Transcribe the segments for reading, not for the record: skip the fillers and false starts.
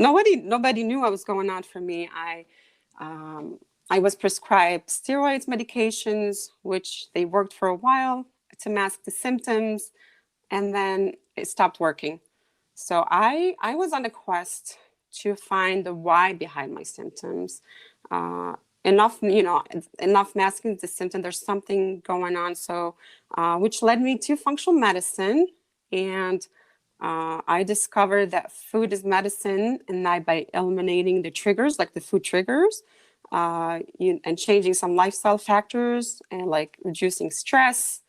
nobody knew what was going on for me. I was prescribed steroids, medications, which they worked for a while to mask the symptoms, and then it stopped working. So I was on a quest to find the why behind my symptoms. Enough, enough masking the symptom. There's something going on. So, which led me to functional medicine, and I discovered that food is medicine, and by eliminating the triggers, like the food triggers, and changing some lifestyle factors, and like reducing stress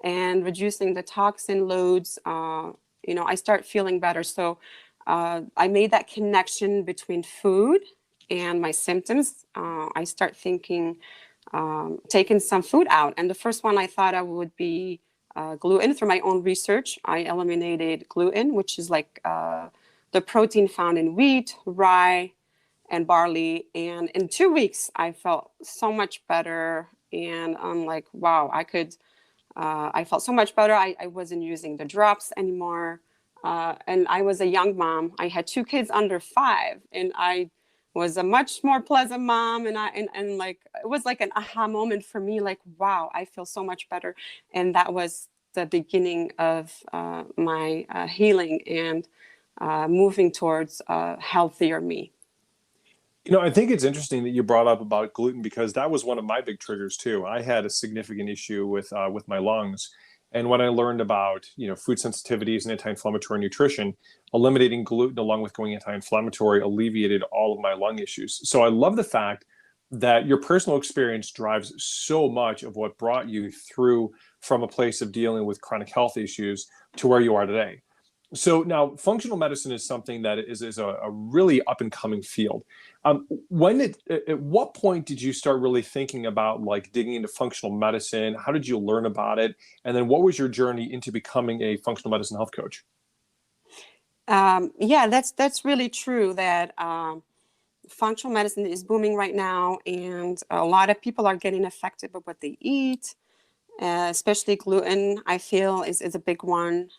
and reducing the toxin loads, I start feeling better. So I made that connection between food and my symptoms. I start thinking, taking some food out. And the first one I thought I would be gluten. Through my own research, I eliminated gluten, which is like the protein found in wheat, rye, and barley. And in 2 weeks, I felt so much better. And I'm like, wow, I felt so much better. I wasn't using the drops anymore. And I was a young mom. I had 2 kids under 5, and I was a much more pleasant mom. And like, it was like an aha moment for me, like, wow, I feel so much better. And that was the beginning of my healing and moving towards a healthier me. I think it's interesting that you brought up about gluten, because that was one of my big triggers too. I had a significant issue with my lungs, and when I learned about food sensitivities and anti-inflammatory nutrition, eliminating gluten along with going anti-inflammatory alleviated all of my lung issues. So I love the fact that your personal experience drives so much of what brought you through from a place of dealing with chronic health issues to where you are today. So now functional medicine is something that is a really up and coming field. At what point did you start really thinking about like digging into functional medicine? How did you learn about it? And then what was your journey into becoming a functional medicine health coach? Yeah, that's really true that functional medicine is booming right now, and a lot of people are getting affected by what they eat, especially gluten, I feel is a big one.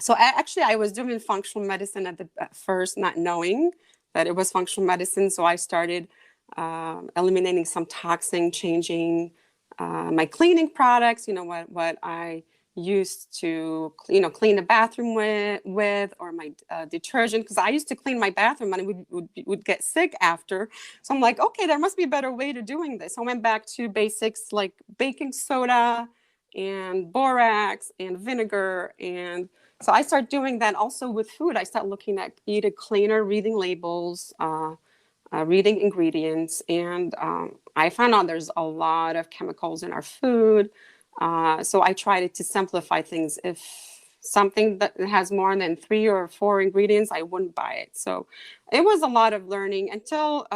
So I was doing functional medicine at first, not knowing that it was functional medicine. So I started eliminating some toxin, changing my cleaning products. What I used to clean the bathroom with or my detergent, because I used to clean my bathroom and I would get sick after. So I'm like, okay, there must be a better way to doing this. So I went back to basics like baking soda and borax and vinegar. And so I started doing that also with food. I started looking at eating cleaner, reading labels, reading ingredients. And I found out there's a lot of chemicals in our food. So I tried to simplify things. If something that has more than 3 or 4 ingredients, I wouldn't buy it. So it was a lot of learning until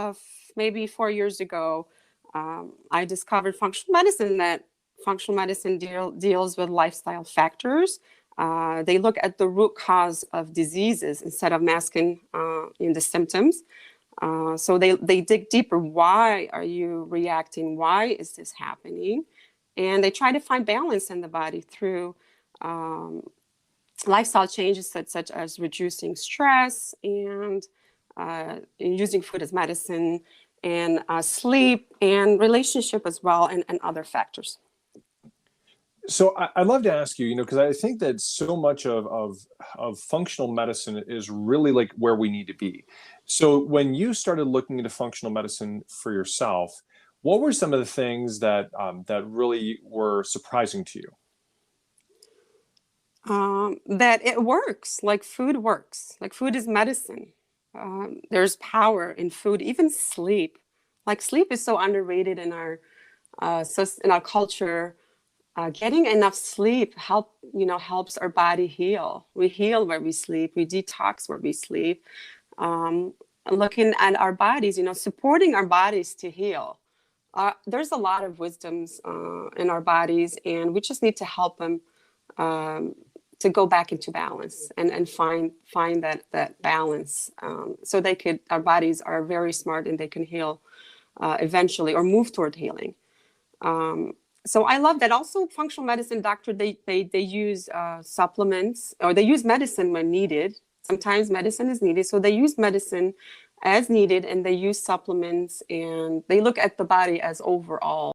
maybe 4 years ago, I discovered functional medicine, that functional medicine deals with lifestyle factors. They look at the root cause of diseases instead of masking in the symptoms. So they dig deeper. Why are you reacting? Why is this happening? And they try to find balance in the body through lifestyle changes such as reducing stress and using food as medicine, and sleep and relationship as well, and other factors. So I'd love to ask you, because I think that so much of functional medicine is really like where we need to be. So when you started looking into functional medicine for yourself, what were some of the things that really were surprising to you? That it works, like food works, like food is medicine. There's power in food, even sleep. Like sleep is so underrated in our culture. Getting enough sleep helps our body heal. We heal where we sleep. We detox where we sleep. Looking at our bodies, supporting our bodies to heal. There's a lot of wisdoms in our bodies, and we just need to help them to go back into balance and find that balance. So our bodies are very smart, and they can heal eventually, or move toward healing. So I love that. Also, functional medicine doctor, they use supplements, or they use medicine when needed. sometimes medicine is needed. So they use medicine as needed, and they use supplements, and they look at the body as overall.